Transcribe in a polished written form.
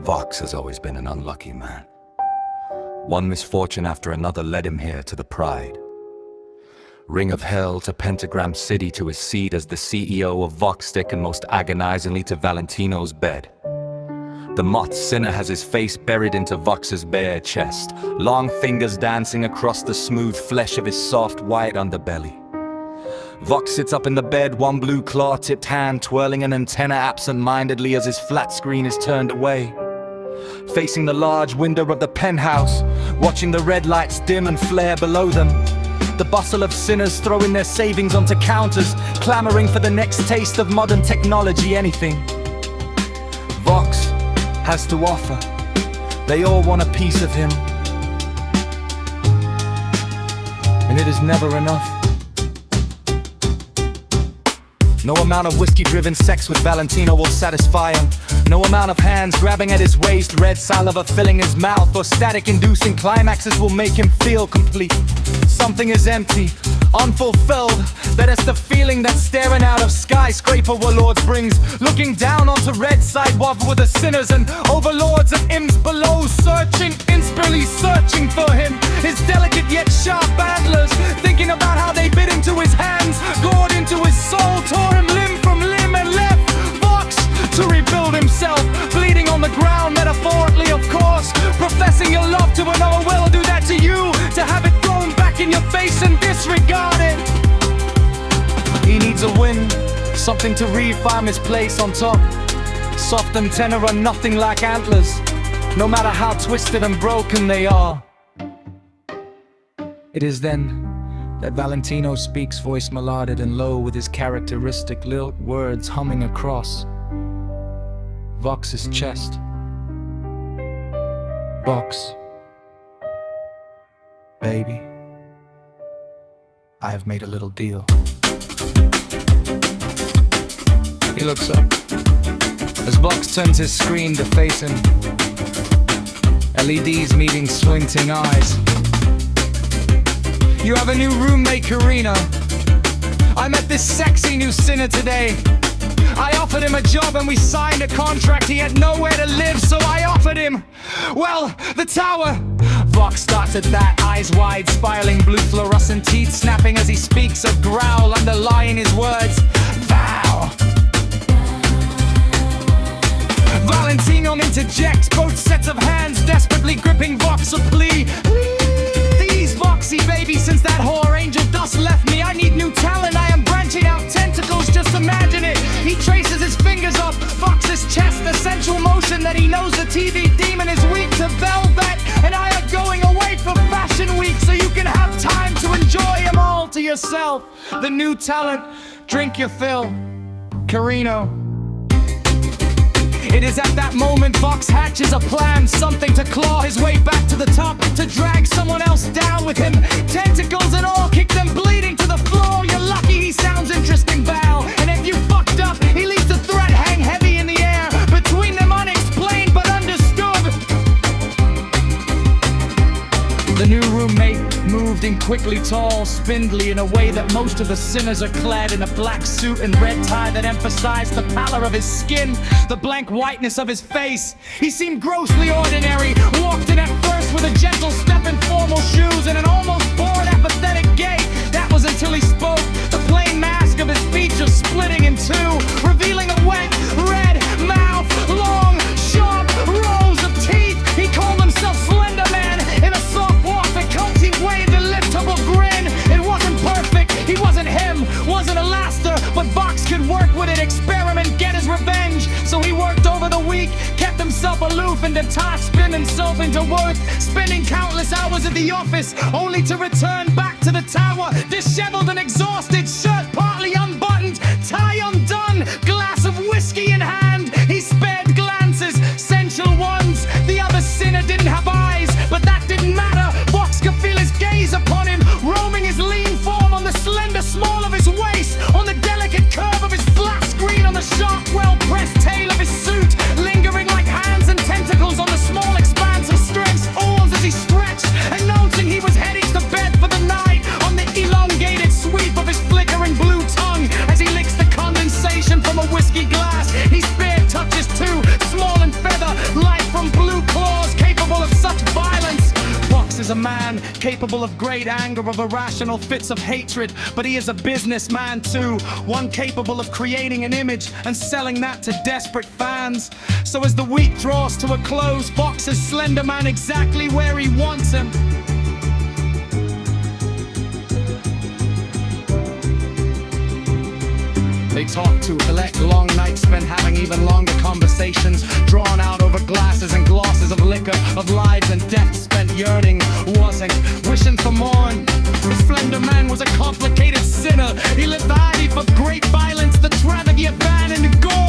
Vox has always been an unlucky man. One misfortune after another led him here to the Pride. Ring of Hell to Pentagram City, to his seat as the CEO of Voxstick, and most agonizingly to Valentino's bed. The moth sinner has his face buried into Vox's bare chest, long fingers dancing across the smooth flesh of his soft white underbelly. Vox sits up in the bed, one blue claw-tipped hand twirling an antenna absent-mindedly as his flat screen is turned away. Facing the large window of the penthouse, watching the red lights dim and flare below them. The bustle of sinners throwing their savings onto counters, clamoring for the next taste of modern technology, anything Vox has to offer. They all want a piece of him, and it is never enough. No amount of whiskey-driven sex with Valentino will satisfy him. No amount of hands grabbing at his waist, red saliva filling his mouth, or static-inducing climaxes will make him feel complete. Something is empty, unfulfilled. That is the feeling that staring out of skyscraper warlords brings, looking down onto red sidewalk with the sinners and overlords and imps below, searching, inspirally searching for him. His delicate yet sharp antlers, thinking about how they bit into his hands, gored into his soul, tore him limb from limb, and left Vox to rebuild himself, bleeding on the ground, metaphorically of course, professing your love to another. Will do that to you, to have it thrown back in your face and disregarded. He needs a win, something to reaffirm his place on top. Soft antennae are nothing like antlers, no matter how twisted and broken they are. It is then that Valentino speaks, voice melodic and low, with his characteristic lilt words humming across Vox's chest. Vox, baby, I have made a little deal. He looks up as Vox turns his screen to face him, LEDs meeting squinting eyes. You have a new roommate, Karina. I met this sexy new sinner today. I offered him a job and we signed a contract. He had nowhere to live, so I offered him, well, the tower. Vox starts at that, eyes wide, spiraling blue fluorescent teeth snapping as he speaks, a growl underlying his words. Vow. Valentino interjects, both sets of hands desperately gripping Vox, a plea. Please, Voxy baby, since that whore angel dust left me, I need new talent. I am branching out tentacles, just imagine it. He traces his fingers up Vox's chest, the sensual motion that he knows the TV demon is weak to velvet. And I are going away for Fashion Week, so you can have time to enjoy him all to yourself. The new talent, drink your fill, Carino. It is at that moment Vox hatches a plan, something to claw his way back to the top, to drag someone else down with him. Tentacles and all, kick them bleeding to the floor. You're lucky he sounds interesting, Val. And if you fucked up, he leaves the threat hang heavy in the air, between them unexplained but understood. The new roommate moved in quickly, tall, spindly, in a way that most of the sinners are clad in a black suit and red tie that emphasized the pallor of his skin, the blank whiteness of his face. He seemed grossly ordinary, walked in at first with a gentle step in formal shoes and an almost bored, apathetic gait. That was until he spoke, the plain mask of his features splitting in two, revealing a wet, red mouth, long, sharp rows of teeth. He called himself Slender Man in a soft walk that comes, he waved a liftable grin. It wasn't perfect, he wasn't him, wasn't a laster, but Vox could work with it, experiment, get his revenge. So he worked over the week, kept himself aloof and then spin himself into work, spending countless hours at the office, only to return back to the tower, disheveled and exhausted, shirt partly unbuttoned, tie undone, glass of whiskey in hand. He spared glances, sensual ones. The other sinner didn't have eyes, but that didn't matter. Vox could feel his gaze upon him, roaming his lean form on the slender small of his waist, on the delicate curve of his flat screen, on the sharp, well-pressed tail of his suit, lingering like hands and tentacles on the small expanse of stretched arms as he stretched, announcing he was heading to bed for the night, on the elongated sweep of his flickering blue tongue as he licks the condensation is a man capable of great anger, of irrational fits of hatred, but he is a businessman too, one capable of creating an image and selling that to desperate fans. So as the week draws to a close, Fox is Slender Man exactly where he wants him. They talk to collect long nights spent having even longer conversations, drawn out over glasses and glosses of liquor, of lives and deaths spent yearning, wasn't wishing for morn. The Slender Man was a complicated sinner. He lived idly for great violence, the tragedy abandoned and gore.